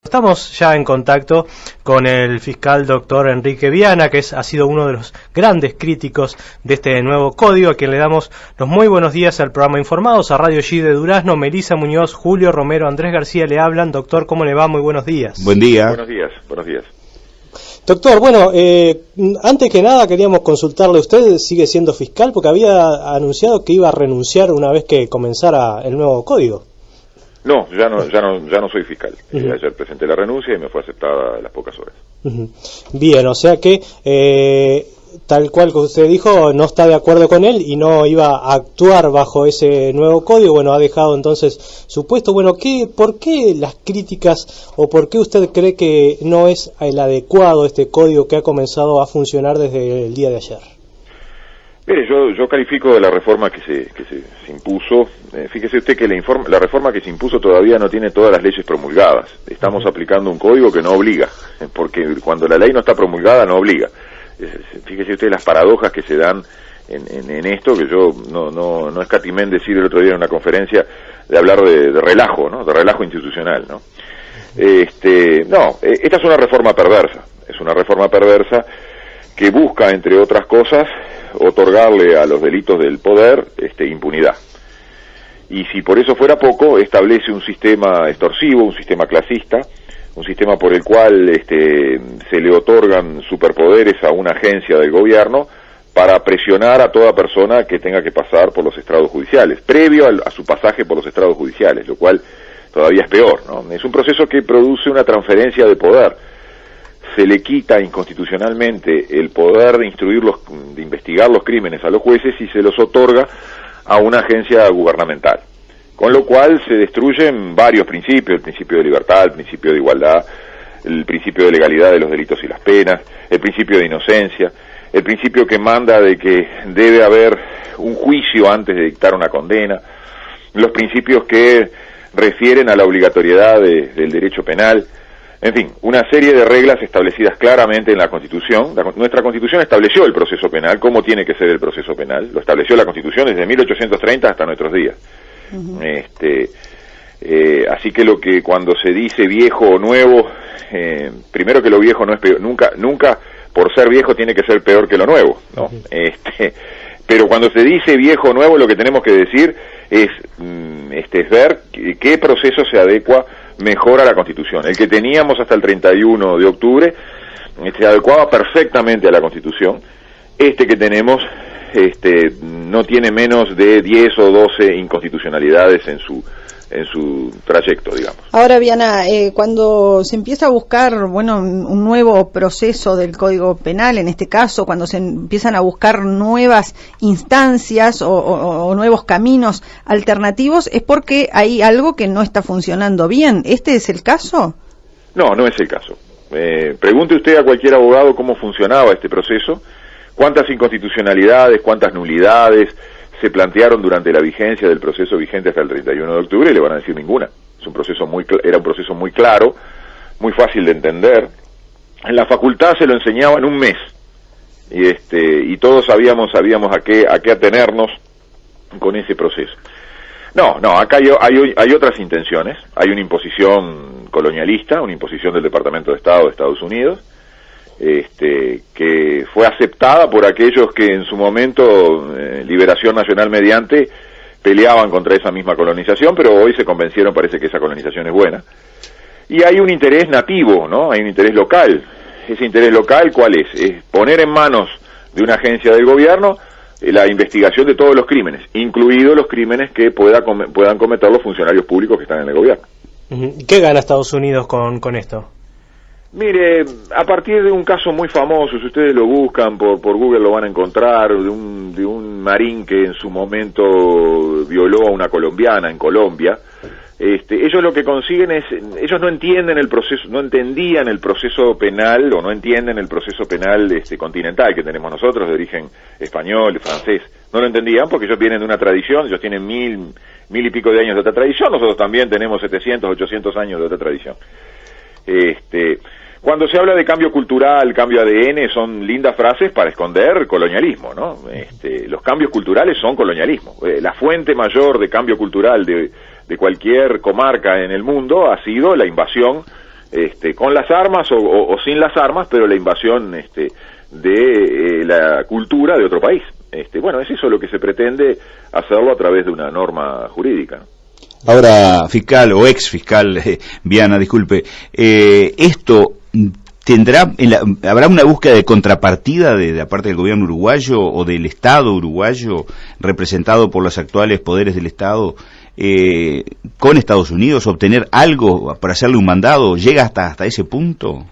Estamos ya en contacto con el fiscal doctor Enrique Viana, que ha sido uno de los grandes críticos de este nuevo código, a quien le damos los muy buenos días al programa Informados, a Radio G de Durazno. Melissa Muñoz, Julio Romero, Andrés García le hablan. Doctor, ¿cómo le va? Muy buenos días. Buen día. Buenos días. Doctor, bueno, antes que nada queríamos consultarle, ¿usted sigue siendo fiscal? Porque había anunciado que iba a renunciar una vez que comenzara el nuevo código. No, ya no soy fiscal. Ayer presenté la renuncia y me fue aceptada a las pocas horas. Bien, o sea que tal cual que usted dijo, no está de acuerdo con él y no iba a actuar bajo ese nuevo código. Bueno, ha dejado entonces su puesto. Bueno, ¿por qué las críticas o por qué usted cree que no es el adecuado este código que ha comenzado a funcionar desde el día de ayer? Mire, yo califico de la reforma que se impuso. Fíjese usted que la reforma que se impuso todavía no tiene todas las leyes promulgadas. Estamos aplicando un código que no obliga, porque cuando la ley no está promulgada no obliga. Fíjese usted las paradojas que se dan en esto, que yo no escatimé en decir el otro día en una conferencia de hablar de relajo, ¿no? De relajo institucional, ¿no? Esta es una reforma perversa. Es una reforma perversa que busca, entre otras cosas, otorgarle a los delitos del poder impunidad. Y si por eso fuera poco, establece un sistema extorsivo, un sistema clasista, un sistema por el cual se le otorgan superpoderes a una agencia del gobierno para presionar a toda persona que tenga que pasar por los estrados judiciales, previo a su pasaje por los estrados judiciales, lo cual todavía es peor, ¿no? Es un proceso que produce una transferencia de poder. Se le quita inconstitucionalmente el poder de investigar los crímenes a los jueces y se los otorga a una agencia gubernamental. Con lo cual se destruyen varios principios: el principio de libertad, el principio de igualdad, el principio de legalidad de los delitos y las penas, el principio de inocencia, el principio que manda de que debe haber un juicio antes de dictar una condena, los principios que refieren a la obligatoriedad del derecho penal. En fin, una serie de reglas establecidas claramente en la Constitución. Nuestra Constitución estableció el proceso penal, cómo tiene que ser el proceso penal. Lo estableció la Constitución desde 1830 hasta nuestros días. Así que cuando se dice viejo o nuevo, primero que lo viejo no es peor, nunca por ser viejo tiene que ser peor que lo nuevo, ¿no? Pero cuando se dice viejo o nuevo, lo que tenemos que decir es ver qué proceso se adecua mejor a la Constitución. El que teníamos hasta el 31 de octubre se adecuaba perfectamente a la Constitución. Este que tenemos no tiene menos de 10 o 12 inconstitucionalidades en su trayecto, digamos. Ahora, Viana, cuando se empieza a buscar, un nuevo proceso del Código Penal, en este caso, cuando se empiezan a buscar nuevas instancias o nuevos caminos alternativos, es porque hay algo que no está funcionando bien. ¿Este es el caso? No es el caso. Pregunte usted a cualquier abogado cómo funcionaba este proceso, cuántas inconstitucionalidades, cuántas nulidades se plantearon durante la vigencia del proceso vigente hasta el 31 de octubre y le van a decir ninguna. Era un proceso muy claro, muy fácil de entender. En la facultad se lo enseñaba en un mes y todos sabíamos a qué atenernos con ese proceso. Acá hay otras intenciones. Hay una imposición colonialista, una imposición del Departamento de Estado de Estados Unidos, que fue aceptada por aquellos que en su momento, Liberación Nacional mediante, peleaban contra esa misma colonización, pero hoy se convencieron, parece que esa colonización es buena. Y hay un interés nativo, ¿no? Hay un interés local. Ese interés local, ¿cuál es? Es poner en manos de una agencia del gobierno la investigación de todos los crímenes, incluidos los crímenes que puedan cometer los funcionarios públicos que están en el gobierno. ¿Qué gana Estados Unidos con esto? Mire, a partir de un caso muy famoso, si ustedes lo buscan por Google lo van a encontrar, de un marín que en su momento violó a una colombiana en Colombia. Ellos lo que consiguen ellos no entendían el proceso penal, o no entienden el proceso penal continental que tenemos nosotros, de origen español, francés. No lo entendían porque ellos vienen de una tradición, ellos tienen mil y pico de años de otra tradición, nosotros también tenemos 700, 800 años de otra tradición. Cuando se habla de cambio cultural, cambio ADN, son lindas frases para esconder colonialismo, ¿no? Los cambios culturales son colonialismo. La fuente mayor de cambio cultural de cualquier comarca en el mundo ha sido la invasión con las armas o sin las armas, pero la invasión de la cultura de otro país. Bueno, es eso lo que se pretende hacerlo a través de una norma jurídica, ¿no? Ahora, fiscal o ex fiscal Viana, disculpe, esto habrá una búsqueda de contrapartida de la parte del gobierno uruguayo o del Estado uruguayo representado por los actuales poderes del Estado con Estados Unidos, obtener algo para hacerle un mandado. ¿Llega hasta ese punto?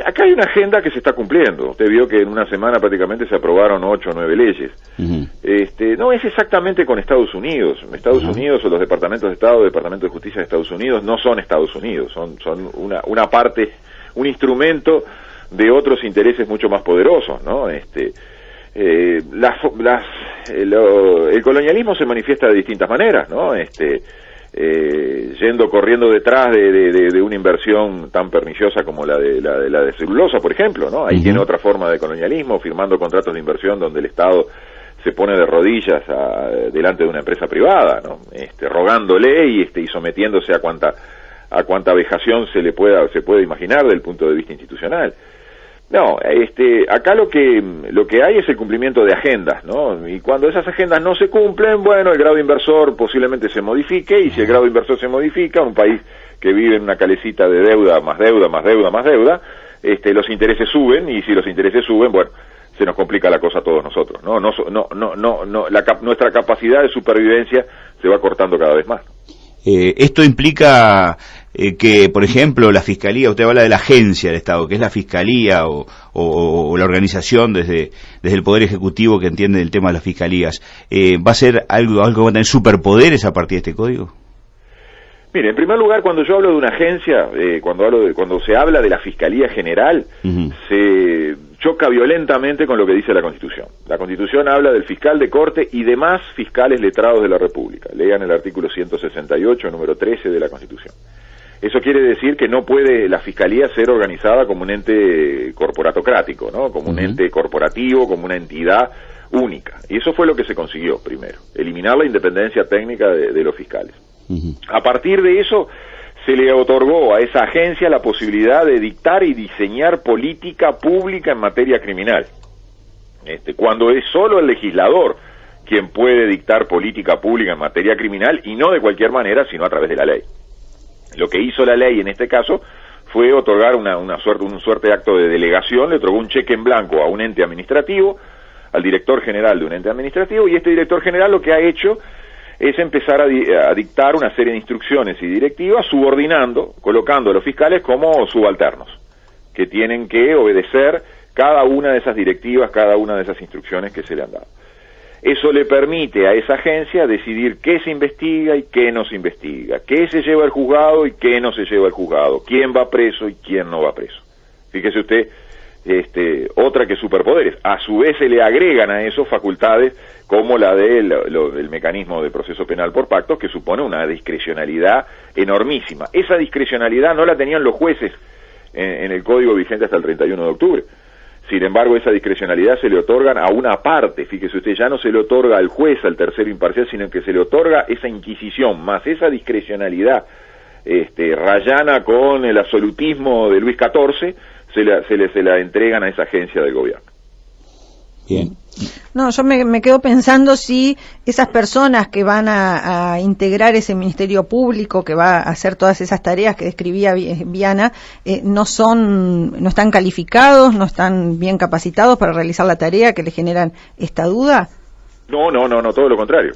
Acá hay una agenda que se está cumpliendo. Usted vio que en una semana prácticamente se aprobaron 8 o 9 leyes. No es exactamente con Estados Unidos. Estados Unidos o los departamentos de Estado, Departamento de Justicia de Estados Unidos no son Estados Unidos, son una parte, un instrumento de otros intereses mucho más poderosos, ¿no? El colonialismo se manifiesta de distintas maneras, ¿no? Corriendo detrás de una inversión tan perniciosa como la de celulosa, por ejemplo, ¿no? Ahí tiene otra forma de colonialismo, firmando contratos de inversión donde el Estado se pone de rodillas delante de una empresa privada, ¿no? Rogándole y sometiéndose a cuanta vejación se puede imaginar desde el punto de vista institucional. No, acá lo que hay es el cumplimiento de agendas, ¿no? Y cuando esas agendas no se cumplen, bueno, el grado inversor posiblemente se modifique, y si el grado inversor se modifica, un país que vive en una calecita de deuda, más deuda, más deuda, más deuda, los intereses suben, y si los intereses suben, bueno, se nos complica la cosa a todos nosotros, ¿no? Nuestra capacidad de supervivencia se va cortando cada vez más. Esto implica que, por ejemplo, la Fiscalía, usted habla de la agencia del Estado, que es la Fiscalía o la organización desde el Poder Ejecutivo que entiende el tema de las Fiscalías, ¿va a ser algo que va a tener superpoderes a partir de este código? Mire, en primer lugar, cuando yo hablo de una agencia, cuando se habla de la Fiscalía General, se choca violentamente con lo que dice la Constitución. La Constitución habla del fiscal de corte y demás fiscales letrados de la República. Lean el artículo 168, número 13 de la Constitución. Eso quiere decir que no puede la Fiscalía ser organizada como un ente corporatocrático, ¿no? Como un ente corporativo, como una entidad única. Y eso fue lo que se consiguió primero, eliminar la independencia técnica de los fiscales. A partir de eso, se le otorgó a esa agencia la posibilidad de dictar y diseñar política pública en materia criminal. Cuando es solo el legislador quien puede dictar política pública en materia criminal, y no de cualquier manera, sino a través de la ley. Lo que hizo la ley en este caso fue otorgar un suerte de acto de delegación, le otorgó un cheque en blanco a un ente administrativo, al director general de un ente administrativo, y este director general lo que ha hecho es empezar a dictar una serie de instrucciones y directivas, colocando a los fiscales como subalternos, que tienen que obedecer cada una de esas directivas, cada una de esas instrucciones que se le han dado. Eso le permite a esa agencia decidir qué se investiga y qué no se investiga, qué se lleva al juzgado y qué no se lleva al juzgado, quién va preso y quién no va preso. Fíjese usted, otra que superpoderes. A su vez se le agregan a eso facultades como la del mecanismo de proceso penal por pactos, que supone una discrecionalidad enormísima. Esa discrecionalidad no la tenían los jueces en el código vigente hasta el 31 de octubre. Sin embargo, esa discrecionalidad se le otorgan a una parte. Fíjese usted, ya no se le otorga al juez, al tercero imparcial, sino que se le otorga esa inquisición, más esa discrecionalidad rayana con el absolutismo de Luis XIV, se la entregan a esa agencia del gobierno. Bien. No, yo me quedo pensando si esas personas que van a integrar ese Ministerio Público, que va a hacer todas esas tareas que describía Viana, no están calificados, no están bien capacitados para realizar la tarea, que le generan esta duda. No, todo lo contrario.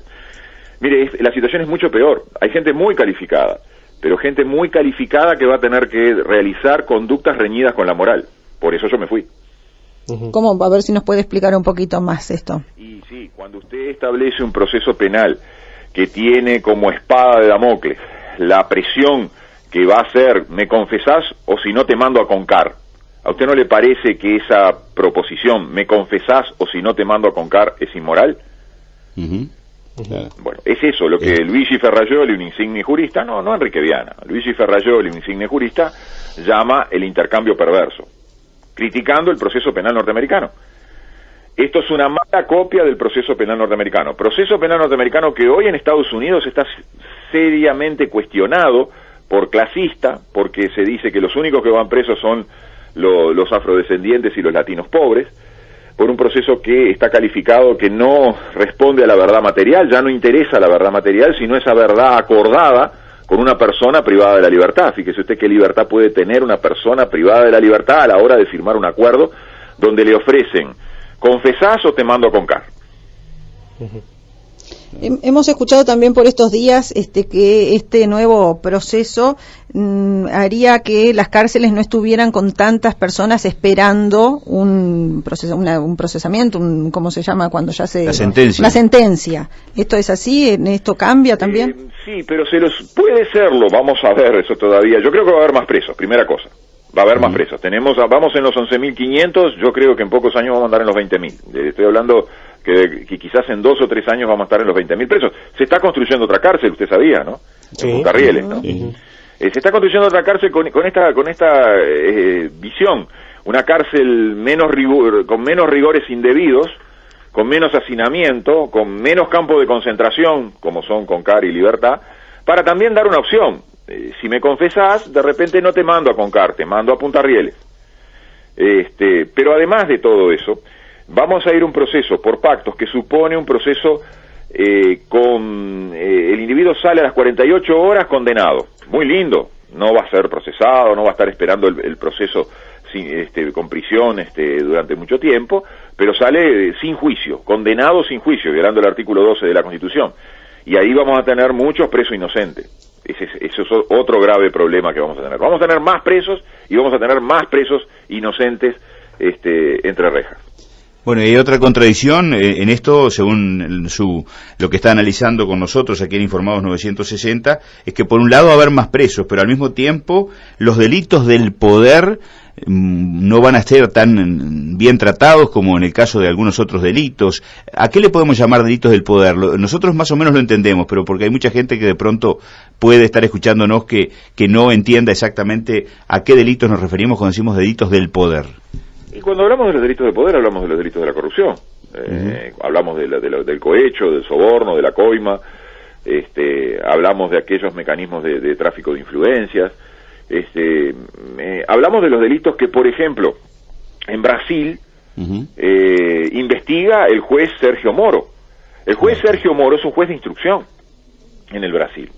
Mire, la situación es mucho peor. Hay gente muy calificada, pero gente muy calificada que va a tener que realizar conductas reñidas con la moral. Por eso yo me fui. ¿Cómo? A ver si nos puede explicar un poquito más esto. Y sí, cuando usted establece un proceso penal que tiene como espada de Damocles la presión que va a ser, ¿me confesás o si no te mando a concar? ¿A usted no le parece que esa proposición, ¿me confesás o si no te mando a concar, es inmoral? Claro. Bueno, es eso lo que Luigi Ferrajoli, un insigne jurista, no Enrique Viana, Luigi Ferrajoli, un insigne jurista, llama el intercambio perverso, criticando el proceso penal norteamericano. Esto es una mala copia del proceso penal norteamericano. Proceso penal norteamericano que hoy en Estados Unidos está seriamente cuestionado por clasista, porque se dice que los únicos que van presos son los afrodescendientes y los latinos pobres, por un proceso que está calificado que no responde a la verdad material, ya no interesa la verdad material, sino esa verdad acordada con una persona privada de la libertad. Fíjese usted qué libertad puede tener una persona privada de la libertad a la hora de firmar un acuerdo donde le ofrecen confesás o te mando a Concar. Hemos escuchado también por estos días que este nuevo proceso haría que las cárceles no estuvieran con tantas personas esperando un procesamiento, ¿cómo se llama cuando ya se... La sentencia. La sentencia. ¿Esto es así? ¿Esto cambia también? Sí, pero puede serlo, vamos a ver eso todavía. Yo creo que va a haber más presos, primera cosa. Va a haber más presos. Vamos en los 11.500, yo creo que en pocos años vamos a andar en los 20.000. Estoy hablando que quizás en 2 o 3 años vamos a estar en los 20.000 presos. Se está construyendo otra cárcel, usted sabía, ¿no? Sí. En Punta Rieles, ¿no? Sí. Se está construyendo otra cárcel con esta visión. Una cárcel con menos rigores indebidos, con menos hacinamiento, con menos campo de concentración, como son Concar y Libertad, para también dar una opción. Si me confesás, de repente no te mando a Concar, te mando a Punta Rieles. Pero además de todo eso, vamos a ir a un proceso por pactos que supone un proceso el individuo sale a las 48 horas condenado. Muy lindo, no va a ser procesado, no va a estar esperando el proceso con prisión durante mucho tiempo, pero sale sin juicio, condenado sin juicio, violando el artículo 12 de la Constitución. Y ahí vamos a tener muchos presos inocentes. Ese es otro grave problema que vamos a tener. Vamos a tener más presos y vamos a tener más presos inocentes entre rejas. Bueno, y hay otra contradicción en esto, según lo que está analizando con nosotros aquí en Informados 960, es que por un lado va a haber más presos, pero al mismo tiempo los delitos del poder no van a ser tan bien tratados como en el caso de algunos otros delitos. ¿A qué le podemos llamar delitos del poder? Nosotros más o menos lo entendemos, pero porque hay mucha gente que de pronto puede estar escuchándonos que no entienda exactamente a qué delitos nos referimos cuando decimos delitos del poder. Y cuando hablamos de los delitos de poder, hablamos de los delitos de la corrupción. Hablamos del cohecho, del soborno, de la coima, hablamos de aquellos mecanismos de tráfico de influencias, hablamos de los delitos que, por ejemplo, en Brasil investiga el juez Sergio Moro. El juez Sergio Moro es un juez de instrucción en el Brasil.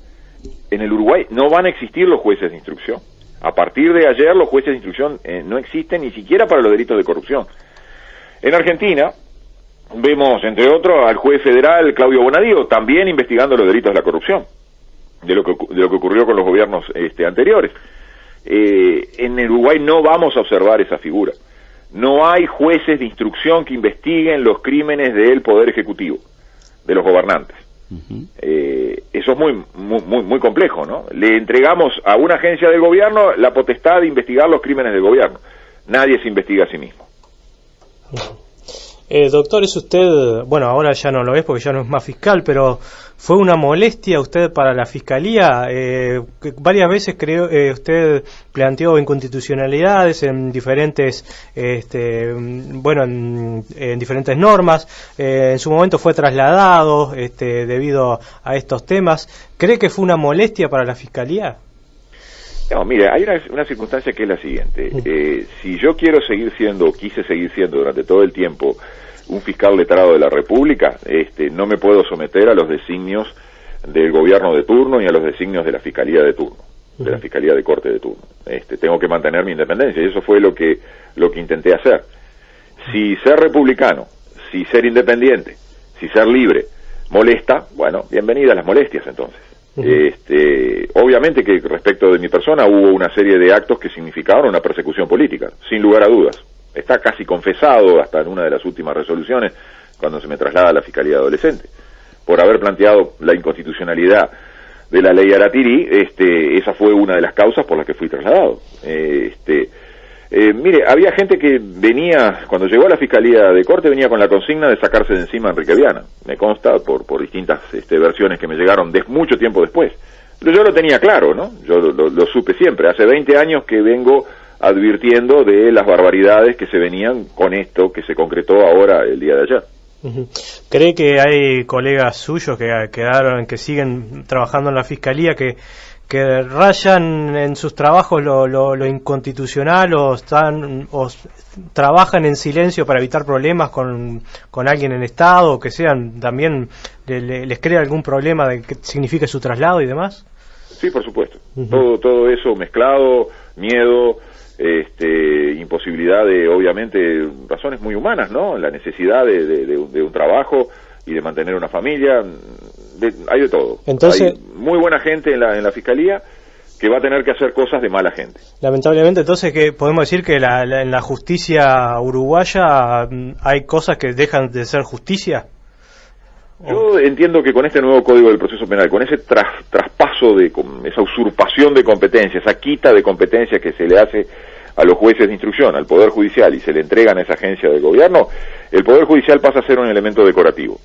En el Uruguay no van a existir los jueces de instrucción. A partir de ayer los jueces de instrucción no existen ni siquiera para los delitos de corrupción. En Argentina vemos, entre otros, al juez federal Claudio Bonadío también investigando los delitos de la corrupción, de lo que ocurrió con los gobiernos anteriores. En el Uruguay no vamos a observar esa figura. No hay jueces de instrucción que investiguen los crímenes del Poder Ejecutivo, de los gobernantes. Eso es muy complejo, ¿no? Le entregamos a una agencia del gobierno la potestad de investigar los crímenes del gobierno. Nadie se investiga a sí mismo. Doctor, es usted, bueno, ahora ya no lo es porque ya no es más fiscal, pero ¿fue una molestia usted para la Fiscalía? Varias veces usted planteó inconstitucionalidades en diferentes, en diferentes normas. En su momento fue trasladado debido a estos temas. ¿Cree que fue una molestia para la Fiscalía? No, mire, hay una circunstancia que es la siguiente. Si yo quise seguir siendo durante todo el tiempo un fiscal letrado de la República, no me puedo someter a los designios del gobierno de turno y a los designios de la Fiscalía de turno, de la Fiscalía de Corte de turno. Tengo que mantener mi independencia y eso fue lo que intenté hacer. Si ser republicano, si ser independiente, si ser libre molesta, bueno, bienvenidas las molestias entonces. Obviamente que respecto de mi persona hubo una serie de actos que significaron una persecución política, sin lugar a dudas. Está casi confesado hasta en una de las últimas resoluciones cuando se me traslada a la Fiscalía de Adolescente por haber planteado la inconstitucionalidad de la ley Aratiri. Esa fue una de las causas por las que fui trasladado. Mire, había gente que venía, cuando llegó a la Fiscalía de Corte, venía con la consigna de sacarse de encima a Enrique Viana. Me consta por distintas versiones que me llegaron mucho tiempo después. Pero yo lo tenía claro, ¿no? Yo lo supe siempre. Hace 20 años que vengo advirtiendo de las barbaridades que se venían con esto que se concretó ahora el día de ayer. ¿Cree que hay colegas suyos que siguen trabajando en la Fiscalía que que rayan en sus trabajos lo inconstitucional o trabajan en silencio para evitar problemas con alguien en Estado, o que sean también les crea algún problema de qué significa su traslado y demás? Sí, por supuesto. Todo eso mezclado, miedo, imposibilidad de, obviamente, razones muy humanas, ¿no? La necesidad de un trabajo y de mantener una familia, hay de todo. Entonces, hay muy buena gente en la Fiscalía que va a tener que hacer cosas de mala gente. Lamentablemente, entonces, que podemos decir que en la justicia uruguaya hay cosas que dejan de ser justicia. Yo entiendo que con este nuevo Código del Proceso Penal, con ese traspaso esa usurpación de competencias, esa quita de competencias que se le hace a los jueces de instrucción, al Poder Judicial, y se le entregan a esa agencia del gobierno, el Poder Judicial pasa a ser un elemento decorativo.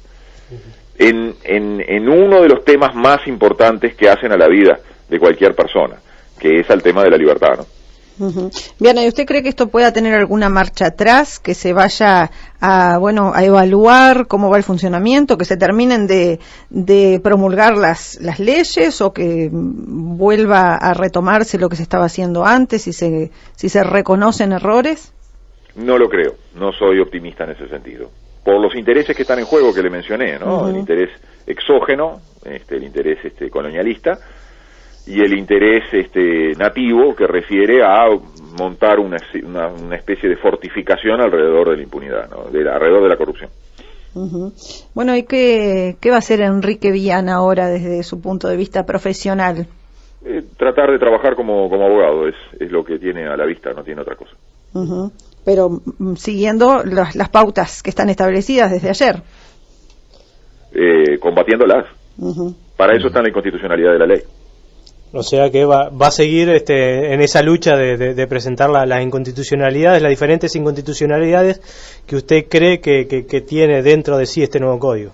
En uno de los temas más importantes que hacen a la vida de cualquier persona, que es el tema de la libertad, ¿no? Bien, ¿y usted cree que esto pueda tener alguna marcha atrás, que se vaya a evaluar cómo va el funcionamiento, que se terminen de promulgar las leyes, o que vuelva a retomarse lo que se estaba haciendo antes, si se reconocen errores? No lo creo, no soy optimista en ese sentido. Por los intereses que están en juego que le mencioné, ¿no? El interés exógeno, el interés colonialista, y el interés nativo, que refiere a montar una especie de fortificación alrededor de la impunidad, ¿no? Alrededor de la corrupción. Bueno, ¿y qué va a hacer Enrique Viana ahora desde su punto de vista profesional? Tratar de trabajar como abogado, es lo que tiene a la vista, no tiene otra cosa. Pero siguiendo las pautas que están establecidas desde ayer. Combatiéndolas. Para eso está en la inconstitucionalidad de la ley. O sea que va a seguir en esa lucha de presentar las inconstitucionalidades, las diferentes inconstitucionalidades que usted cree que tiene dentro de sí este nuevo código.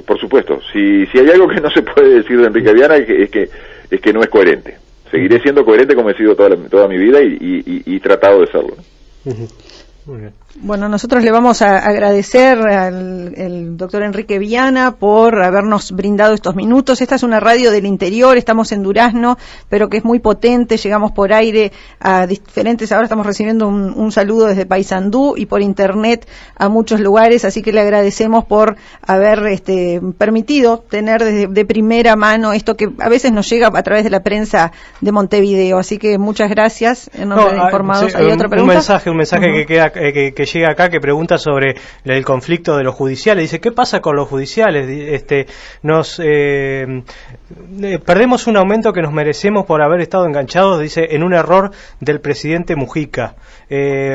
Por supuesto. Si hay algo que no se puede decir de Enrique Viana es que no es coherente. Seguiré siendo coherente como he sido toda mi vida y tratado de serlo, ¿no? Muy bien. Bueno, nosotros le vamos a agradecer al doctor Enrique Viana por habernos brindado estos minutos. Esta es una radio del interior, estamos en Durazno, pero que es muy potente, llegamos por aire a diferentes, ahora estamos recibiendo un saludo desde Paysandú y por internet a muchos lugares, así que le agradecemos por haber permitido tener de primera mano esto que a veces nos llega a través de la prensa de Montevideo, así que muchas gracias en nombre de Informados. ¿Hay otra pregunta? Un mensaje que llega acá, que pregunta sobre el conflicto de los judiciales. Dice, ¿qué pasa con los judiciales? Perdemos un aumento que nos merecemos por haber estado enganchados, dice, en un error del presidente Mujica.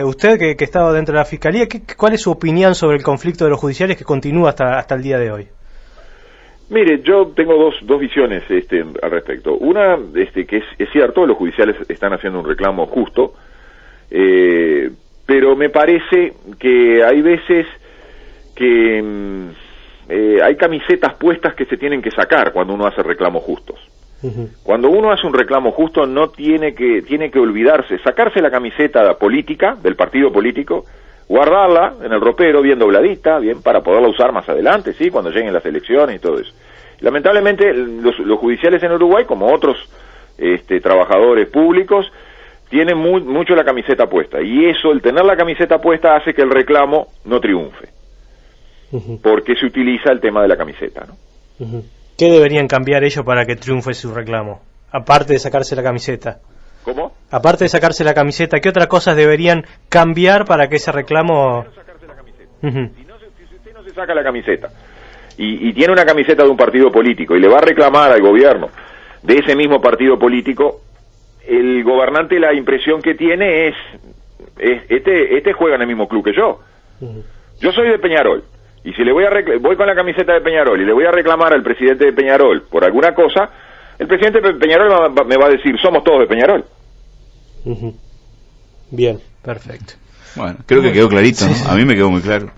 Usted que ha estado dentro de la Fiscalía, ¿cuál es su opinión sobre el conflicto de los judiciales que continúa hasta el día de hoy? Mire, yo tengo dos visiones al respecto. Una, que es cierto, los judiciales están haciendo un reclamo justo, pero me parece que hay veces que hay camisetas puestas que se tienen que sacar cuando uno hace reclamos justos. Cuando uno hace un reclamo justo tiene que olvidarse, sacarse la camiseta política del partido político, guardarla en el ropero bien dobladita, bien para poderla usar más adelante, sí, cuando lleguen las elecciones y todo eso. Lamentablemente los judiciales en Uruguay, como otros trabajadores públicos, tienen mucho la camiseta puesta, y eso, el tener la camiseta puesta, hace que el reclamo no triunfe, porque se utiliza el tema de la camiseta, ¿no? ¿Qué deberían cambiar ellos para que triunfe su reclamo? Aparte de sacarse la camiseta. ¿Cómo? Aparte de sacarse la camiseta, ¿qué otras cosas deberían cambiar para que ese reclamo... No sacarse la camiseta. Si usted no se saca la camiseta y tiene una camiseta de un partido político y le va a reclamar al gobierno de ese mismo partido político, el gobernante, la impresión que tiene es este juega en el mismo club que yo. Yo soy de Peñarol, y si voy con la camiseta de Peñarol y le voy a reclamar al presidente de Peñarol por alguna cosa, el presidente de Peñarol me va a decir, somos todos de Peñarol. Bien, perfecto. Bueno, creo que quedó clarito, ¿no? Sí. A mí me quedó muy claro.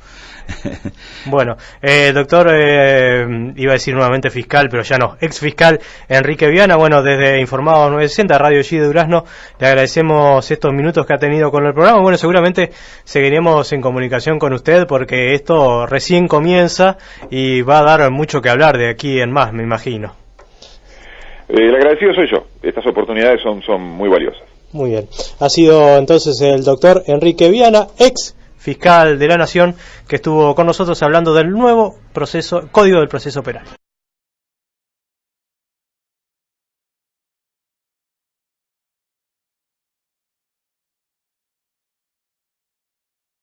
Bueno, doctor, iba a decir nuevamente fiscal, pero ya no, ex fiscal Enrique Viana, bueno, desde Informados 960, Radio G de Durazno, le agradecemos estos minutos que ha tenido con el programa. Bueno, seguramente seguiremos en comunicación con usted porque esto recién comienza y va a dar mucho que hablar de aquí en más, me imagino. El agradecido soy yo. Estas oportunidades son muy valiosas. Muy bien. Ha sido entonces el doctor Enrique Viana, ex fiscal de la Nación, que estuvo con nosotros hablando del nuevo Código del Proceso Penal.